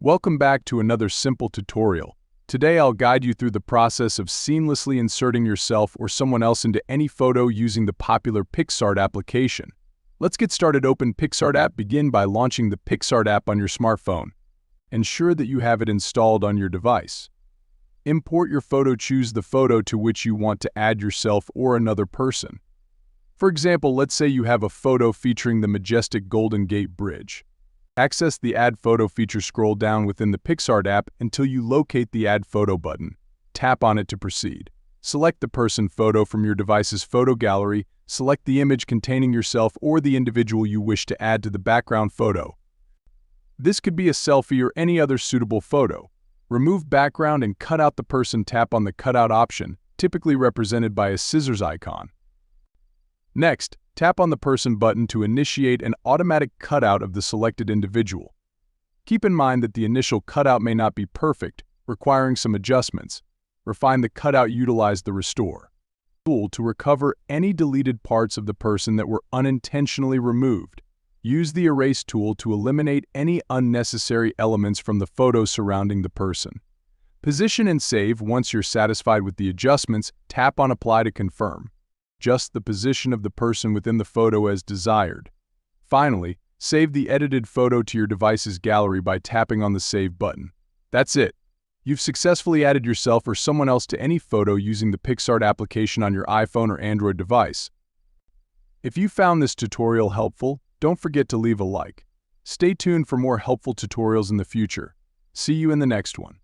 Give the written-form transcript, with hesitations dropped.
Welcome back to another simple tutorial. Today I'll guide you through the process of seamlessly inserting yourself or someone else into any photo using the popular Picsart application. Let's get started. Open Picsart app. Begin by launching the Picsart app on your smartphone. Ensure that you have it installed on your device. Import your photo. Choose the photo to which you want to add yourself or another person. For example, let's say you have a photo featuring the majestic Golden Gate Bridge. Access the Add Photo feature. Scroll down within the Picsart app until you locate the Add Photo button. Tap on it to proceed. Select the person photo from your device's photo gallery. Select the image containing yourself or the individual you wish to add to the background photo. This could be a selfie or any other suitable photo. Remove background and cut out the person. Tap on the Cutout option, typically represented by a scissors icon. Next, tap on the Person button to initiate an automatic cutout of the selected individual. Keep in mind that the initial cutout may not be perfect, requiring some adjustments. Refine the cutout. Utilize the Restore tool to recover any deleted parts of the person that were unintentionally removed. Use the Erase tool to eliminate any unnecessary elements from the photo surrounding the person. Position and save. Once you're satisfied with the adjustments, tap on Apply to confirm. Adjust the position of the person within the photo as desired. Finally, save the edited photo to your device's gallery by tapping on the Save button. That's it. You've successfully added yourself or someone else to any photo using the Picsart application on your iPhone or Android device. If you found this tutorial helpful, don't forget to leave a like. Stay tuned for more helpful tutorials in the future. See you in the next one.